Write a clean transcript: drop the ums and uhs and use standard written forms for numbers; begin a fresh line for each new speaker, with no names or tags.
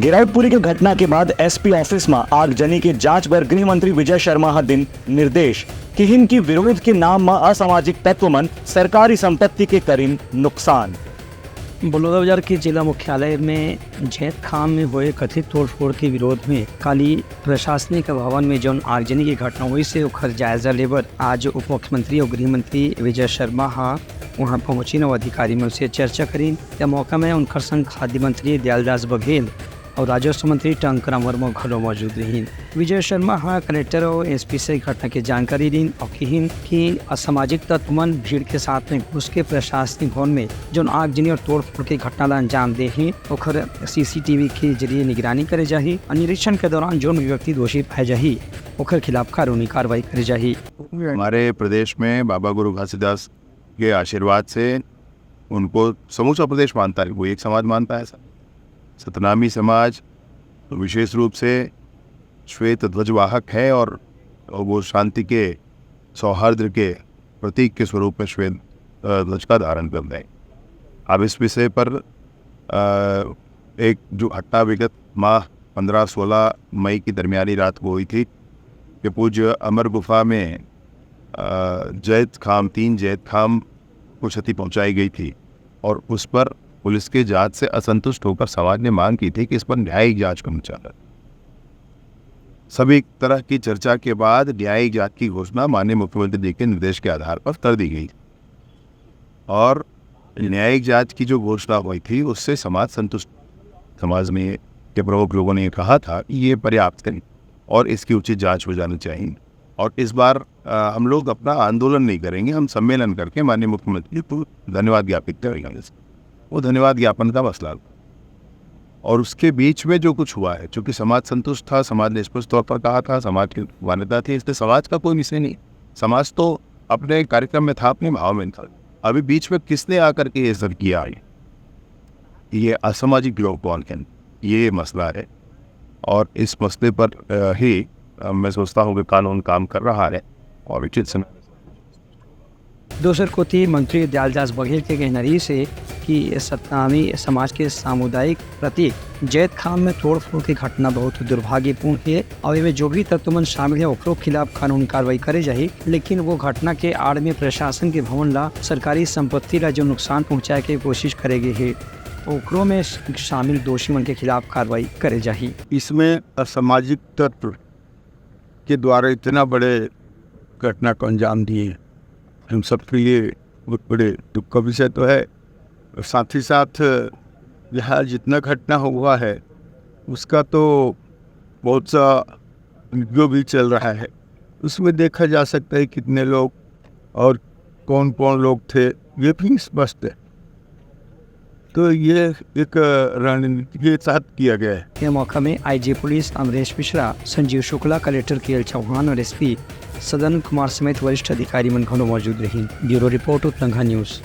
गिरावटपुरी के घटना के बाद एसपी ऑफिस में आगजनी की जांच पर गृह मंत्री विजय शर्मा दिन निर्देश कि इनकी विरोध के नाम में असामाजिक तत्व मन सरकारी संपत्ति के करीन नुकसान।
बलौदाबाजार के जिला मुख्यालय में जैत खाम में हुए कथित तोड़फोड़ के विरोध में काली प्रशासनिक भवन में जौन आगजनी की घटना हुई से उखर जायजा लेबर आज उप मुख्यमंत्री और गृह मंत्री विजय शर्मा वहाँ पहुँची न अधिकारी में उनसे चर्चा करी। या मौका में उनकर संग खाद्य मंत्री दयालदास बघेल और राजस्व मंत्री टंकराम वर्मा घरों मौजूद रही। विजय शर्मा कलेक्टर और एसपी से घटना की जानकारी दी और कही कि असामाजिक तत्व मन भीड़ के साथ में घुस के प्रशासनिक भवन में जो आगजनी और तोड़फोड़ की घटना ला अंजाम दे ही और सीसीटीवी के जरिए निगरानी करे जाही और निरीक्षण के दौरान जो भी व्यक्ति दोषी पाए जाही ओकर खिलाफ कानूनी कार्रवाई करे जाही।
हमारे प्रदेश में बाबा गुरु घासीदास के आशीर्वाद से उनको समूचा प्रदेश मानता है, वो एक समाज मानता है। सतनामी समाज विशेष रूप से श्वेत ध्वजवाहक है और वो शांति के सौहार्द के प्रतीक के स्वरूप में श्वेत ध्वज का धारण करते हैं। अब इस विषय पर एक जो घटना विगत माह 15-16 मई की दरमियानी रात को हुई थी कि पूज्य अमर गुफा में जैत खाम 3 जैत खाम को क्षति पहुंचाई गई थी और उस पर पुलिस के जांच से असंतुष्ट होकर समाज ने मांग की थी कि इस पर न्यायिक जांच करना चाहता। सभी तरह की चर्चा के बाद न्यायिक जांच की घोषणा माननीय मुख्यमंत्री जी के निर्देश के आधार पर कर दी गई और न्यायिक जांच की जो घोषणा हुई थी उससे समाज संतुष्ट। समाज में के प्रमुख लोगों ने कहा था कि ये पर्याप्त है और इसकी उचित जांच हो जानी चाहिए और इस बार हम लोग अपना आंदोलन नहीं करेंगे, हम सम्मेलन करके माननीय मुख्यमंत्री को धन्यवाद ज्ञापित करेंगे। वो धन्यवाद ज्ञापन का मसला और उसके बीच में जो कुछ हुआ है, चूँकि समाज संतुष्ट था, समाज ने स्पष्ट तौर पर कहा था, समाज की मान्यता थी, इसलिए समाज का कोई विषय नहीं। समाज तो अपने कार्यक्रम में था, अपने भाव में था। अभी बीच में किसने आकर के ये सब किया है, ये असामाजिक लोग कौन हैं, ये मसला है और इस मसले पर ही मैं सोचता हूँ कि कानून काम कर रहा है और उचित समय।
दूसर को थी मंत्री दयालदास बघेल के कहनरी से कि सतनामी समाज के सामुदायिक प्रतीक जैत खाम में तोड़फोड़ की घटना बहुत दुर्भाग्यपूर्ण है और इनमें जो भी तत्वमन शामिल है ओकरो खिलाफ कानूनी कार्रवाई करे जाही। लेकिन वो घटना के आड़ में प्रशासन के भवन ला सरकारी संपत्ति ला जो नुकसान पहुँचाए के कोशिश करेगी है ओकरो में शामिल दोषी मन के खिलाफ कार्रवाई करे जाही।
इसमें असामाजिक तत्व के द्वारा इतना बड़े घटना को अंजाम दिए हम सबके लिए बहुत बड़े दुख का विषय तो है। साथ ही साथ यहाँ जितना घटना हुआ है उसका तो बहुत सा वीडियो भी चल रहा है, उसमें देखा जा सकता है कितने लोग और कौन कौन लोग थे ये भी स्पष्ट है। तो ये एक रणनीति के साथ किया गया है।
यह मौका में IG police Amresh Mishra, Sanjeev Shukla, collector के चौहान और एसपी सदन कुमार समेत वरिष्ठ अधिकारी मन घनों मौजूद रही। ब्यूरो रिपोर्ट उत्तंगा न्यूज़।